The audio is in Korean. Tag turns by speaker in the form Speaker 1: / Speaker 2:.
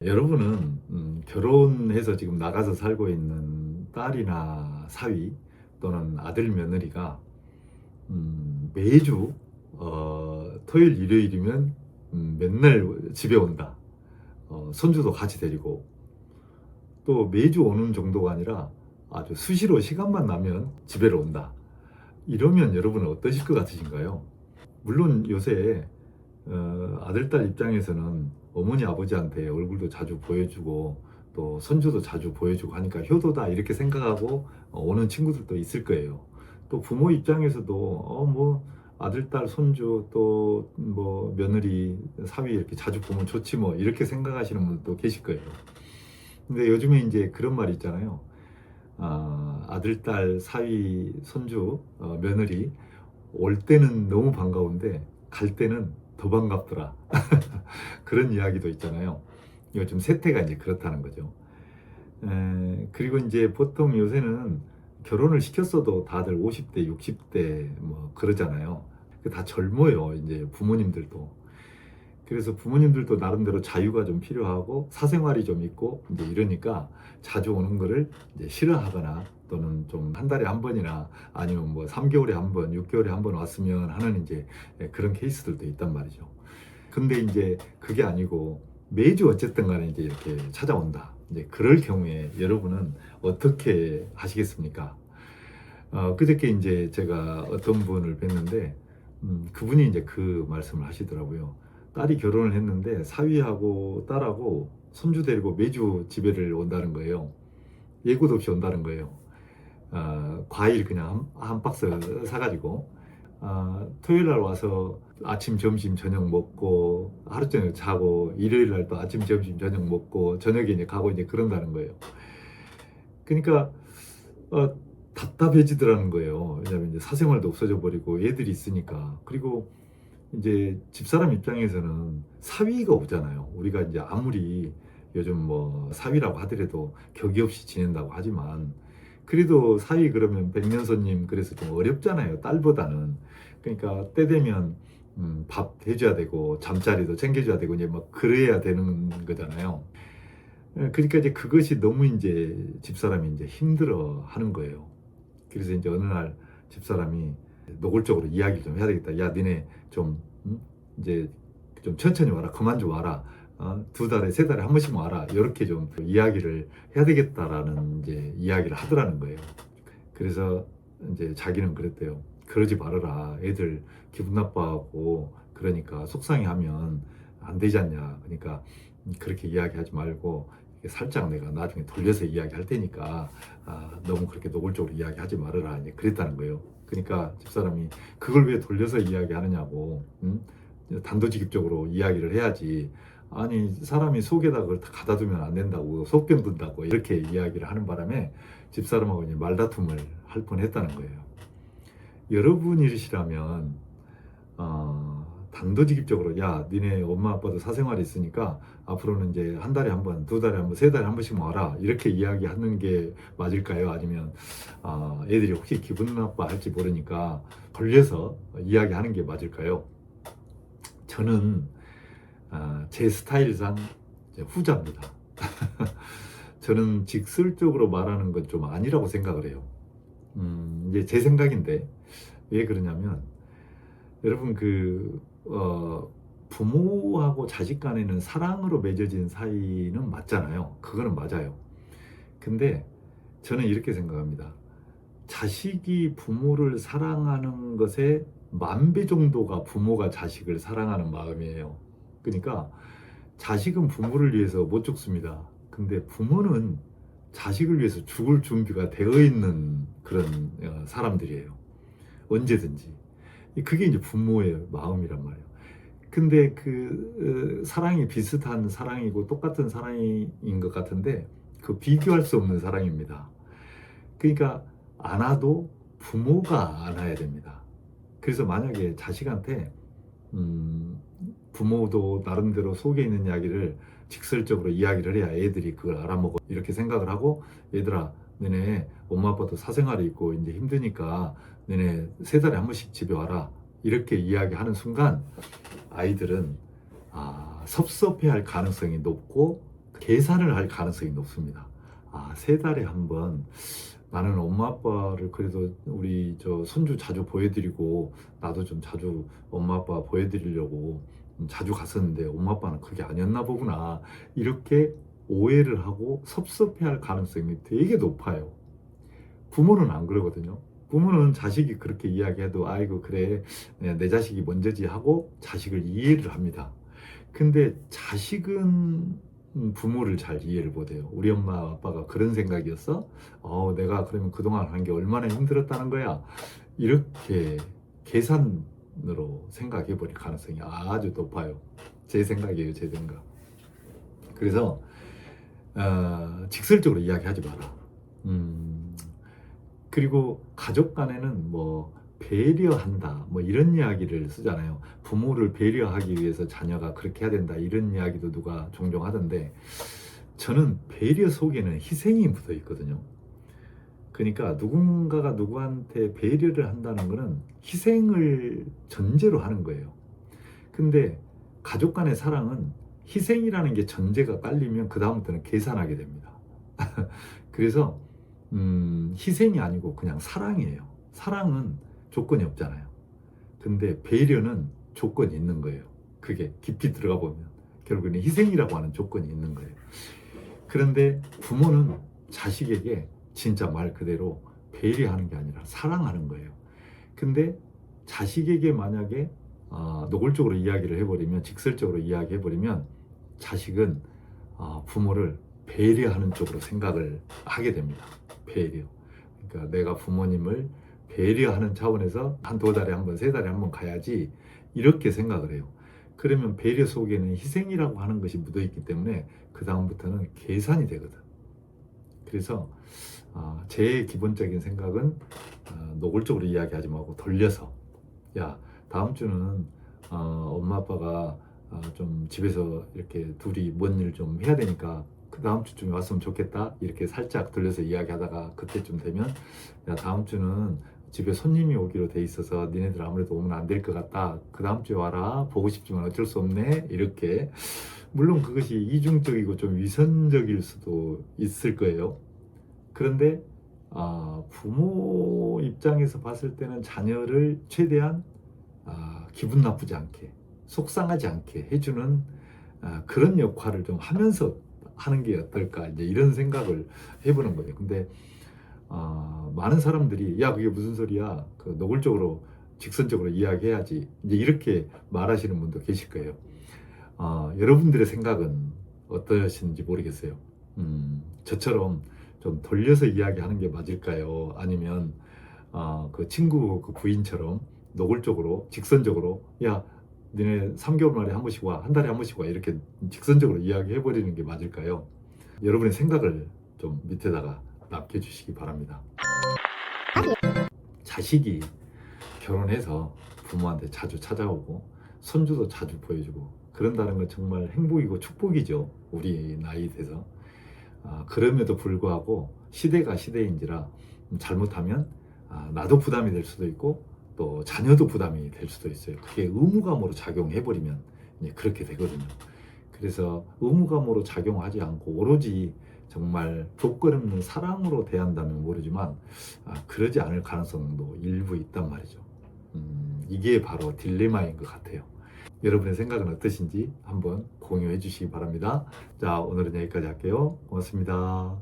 Speaker 1: 여러분은 결혼해서 지금 나가서 살고 있는 딸이나 사위 또는 아들 며느리가 매주 토요일 일요일이면 맨날 집에 온다. 손주도 같이 데리고 또 매주 오는 정도가 아니라 아주 수시로 시간만 나면 집에로 온다. 이러면 여러분은 어떠실 것 같으신가요? 물론 요새 아들, 딸 입장에서는 어머니, 아버지한테 얼굴도 자주 보여주고 또 손주도 자주 보여주고 하니까 효도다 이렇게 생각하고 오는 친구들도 있을 거예요. 또 부모 입장에서도 뭐 아들, 딸, 손주 또 뭐 며느리, 사위 이렇게 자주 보면 좋지 뭐 이렇게 생각하시는 분들도 계실 거예요. 근데 요즘에 이제 그런 말이 있잖아요. 아들, 딸, 사위, 손주, 며느리 올 때는 너무 반가운데 갈 때는 더 반갑더라. 그런 이야기도 있잖아요. 요즘 세태가 이제 그렇다는 거죠. 그리고 이제 보통 요새는 결혼을 시켰어도 다들 50대, 60대 뭐 그러잖아요. 다 젊어요. 이제 부모님들도. 그래서 부모님들도 나름대로 자유가 좀 필요하고 사생활이 좀 있고 이제 이러니까 자주 오는 거를 이제 싫어하거나 또는 좀 한 달에 한 번이나 아니면 뭐 3개월에 한 번, 6개월에 한 번 왔으면 하는 이제 그런 케이스들도 있단 말이죠. 근데 이제 그게 아니고 매주 어쨌든 간에 이제 이렇게 찾아온다. 이제 그럴 경우에 여러분은 어떻게 하시겠습니까? 그저께 이제 제가 어떤 분을 뵀는데, 그분이 이제 그 말씀을 하시더라고요. 딸이 결혼을 했는데 사위하고 딸하고 손주 데리고 매주 집에를 온다는 거예요. 예고도 없이 온다는 거예요. 과일 그냥 한 박스 사가지고 토요일 날 와서 아침, 점심, 저녁 먹고 하루 종일 자고 일요일 날 또 아침, 점심, 저녁 먹고 저녁에 이제 가고 이제 그런다는 거예요. 그러니까 어, 답답해지더라는 거예요. 왜냐하면 이제 사생활도 없어져 버리고 애들이 있으니까. 그리고 이제 집사람 입장에서는 사위가 오잖아요. 우리가 이제 아무리 요즘 뭐 사위라고 하더라도 격이 없이 지낸다고 하지만 그래도 사위 그러면 백년손님 그래서 좀 어렵잖아요. 딸보다는. 그러니까 때 되면 밥 해줘야 되고 잠자리도 챙겨줘야 되고 이제 막 그래야 되는 거잖아요. 그러니까 이제 그것이 너무 이제 집사람이 이제 힘들어 하는 거예요. 그래서 이제 어느 날 집사람이 노골적으로 이야기를 좀 해야 되겠다. 야, 니네 좀 이제 좀 천천히 와라. 그만 좀 와라. 2달에 3달에 한 번씩 와라. 이렇게 좀 이야기를 해야 되겠다라는 이제 이야기를 하더라는 거예요. 그래서 이제 자기는 그랬대요. 그러지 말아라. 애들 기분 나빠하고 그러니까 속상해하면 안 되지 않냐. 그러니까 그렇게 이야기하지 말고 살짝 내가 나중에 돌려서 이야기할 테니까 너무 그렇게 노골적으로 이야기하지 말아라. 이제 그랬다는 거예요. 그러니까 집사람이 그걸 왜 돌려서 이야기하느냐고, 단도직입적으로 이야기를 해야지. 아니 사람이 속에다 그걸 다 가다 두면 안 된다고 속병 든다고 이렇게 이야기를 하는 바람에 집사람하고 이제 말다툼을 할 뻔했다는 거예요. 여러분이시라면 단도직입적으로 야 니네 엄마 아빠도 사생활이 있으니까 앞으로는 이제 한 달에 한 번, 2달에 한 번, 3달에 한 번씩 와라 이렇게 이야기하는 게 맞을까요? 아니면 애들이 혹시 기분 나빠할지 모르니까 돌려서 이야기하는 게 맞을까요? 저는 제 스타일상 이제 후자입니다. 저는 직설적으로 말하는 건 좀 아니라고 생각을 해요. 이제 제 생각인데 왜 그러냐면 여러분 부모하고 자식 간에는 사랑으로 맺어진 사이는 맞잖아요. 그거는 맞아요. 근데 저는 이렇게 생각합니다. 자식이 부모를 사랑하는 것의 10,000배 정도가 부모가 자식을 사랑하는 마음이에요. 그러니까 자식은 부모를 위해서 못 죽습니다. 근데 부모는 자식을 위해서 죽을 준비가 되어 있는 그런 사람들이에요. 언제든지. 그게 이제 부모의 마음이란 말이에요. 근데 사랑이 비슷한 사랑이고 똑같은 사랑인 것 같은데 그 비교할 수 없는 사랑입니다. 그러니까 안아도 부모가 안아야 됩니다. 그래서 만약에 자식한테 부모도 나름대로 속에 있는 이야기를 직설적으로 이야기를 해야 애들이 그걸 알아먹어 이렇게 생각을 하고 얘들아 너네 엄마 아빠도 사생활이 있고 이제 힘드니까 너네 3달에 한 번씩 집에 와라 이렇게 이야기하는 순간 아이들은 섭섭해할 가능성이 높고 계산을 할 가능성이 높습니다. 아, 3달에 한 번 나는 엄마 아빠를 그래도 우리 저 손주 자주 보여드리고 나도 좀 자주 엄마 아빠 보여드리려고 자주 갔었는데 엄마 아빠는 그게 아니었나 보구나, 이렇게 오해를 하고 섭섭해할 가능성이 되게 높아요. 부모는 안 그러거든요. 부모는 자식이 그렇게 이야기해도 아이고 그래 내 자식이 먼저지 하고 자식을 이해를 합니다. 근데 자식은 부모를 잘 이해를 못해요. 우리 엄마 아빠가 그런 생각이었어? 내가 그러면 그동안 한 게 얼마나 힘들었다는 거야? 이렇게 계산으로 생각해 버릴 가능성이 아주 높아요. 제 생각이에요, 제 생각. 그래서 직설적으로 이야기하지 마라. 그리고 가족 간에는 뭐 배려한다 뭐 이런 이야기를 쓰잖아요. 부모를 배려하기 위해서 자녀가 그렇게 해야 된다 이런 이야기도 누가 종종 하던데, 저는 배려 속에는 희생이 묻어 있거든요. 그러니까 누군가가 누구한테 배려를 한다는 것은 희생을 전제로 하는 거예요. 근데 가족 간의 사랑은 희생이라는 게 전제가 깔리면 그 다음부터는 계산하게 됩니다. 그래서 희생이 아니고 그냥 사랑이에요. 사랑은 조건이 없잖아요. 근데 배려는 조건이 있는 거예요. 그게 깊이 들어가 보면 결국에는 희생이라고 하는 조건이 있는 거예요. 그런데 부모는 자식에게 진짜 말 그대로 배려하는 게 아니라 사랑하는 거예요. 근데 자식에게 만약에 노골적으로 이야기를 해버리면, 직설적으로 이야기해버리면 자식은 부모를 배려하는 쪽으로 생각을 하게 됩니다. 배려. 그러니까 내가 부모님을 배려하는 차원에서 한 2달에 한 번, 3달에 한 번 가야지 이렇게 생각을 해요. 그러면 배려 속에는 희생이라고 하는 것이 묻어있기 때문에 그 다음부터는 계산이 되거든. 그래서 제 기본적인 생각은 노골적으로 이야기하지 말고 돌려서, 야 다음 주는 엄마 아빠가 좀 집에서 이렇게 둘이 뭔 일 좀 해야 되니까 그 다음 주쯤에 왔으면 좋겠다, 이렇게 살짝 돌려서 이야기하다가 그때쯤 되면 야 다음 주는 집에 손님이 오기로 돼 있어서 니네들 아무래도 오면 안 될 것 같다, 그 다음 주에 와라, 보고 싶지만 어쩔 수 없네, 이렇게. 물론 그것이 이중적이고 좀 위선적일 수도 있을 거예요. 그런데 부모 입장에서 봤을 때는 자녀를 최대한 기분 나쁘지 않게, 속상하지 않게 해주는 그런 역할을 좀 하면서 하는 게 어떨까, 이제 이런 생각을 해보는 거예요. 근데 많은 사람들이 야 그게 무슨 소리야, 그 노골적으로 직선적으로 이야기해야지, 이제 이렇게 말하시는 분도 계실 거예요. 여러분들의 생각은 어떠신지 모르겠어요. 저처럼 좀 돌려서 이야기하는 게 맞을까요? 아니면 그 친구 그 부인처럼 노골적으로 직선적으로 야 니네 3개월 만에 한 번씩 와, 한 달에 한 번씩 와, 이렇게 직선적으로 이야기해 버리는 게 맞을까요? 여러분의 생각을 좀 밑에다가 남겨주시기 바랍니다. 자식이 결혼해서 부모한테 자주 찾아오고 손주도 자주 보여주고 그런다는 건 정말 행복이고 축복이죠. 우리 나이 돼서. 그럼에도 불구하고 시대가 시대인지라 잘못하면 나도 부담이 될 수도 있고 또 자녀도 부담이 될 수도 있어요. 그게 의무감으로 작용해버리면 이제 그렇게 되거든요. 그래서 의무감으로 작용하지 않고 오로지 정말 조건 없는 사랑으로 대한다면 모르지만 그러지 않을 가능성도 일부 있단 말이죠. 이게 바로 딜레마인 것 같아요. 여러분의 생각은 어떠신지 한번 공유해 주시기 바랍니다. 자, 오늘은 여기까지 할게요. 고맙습니다.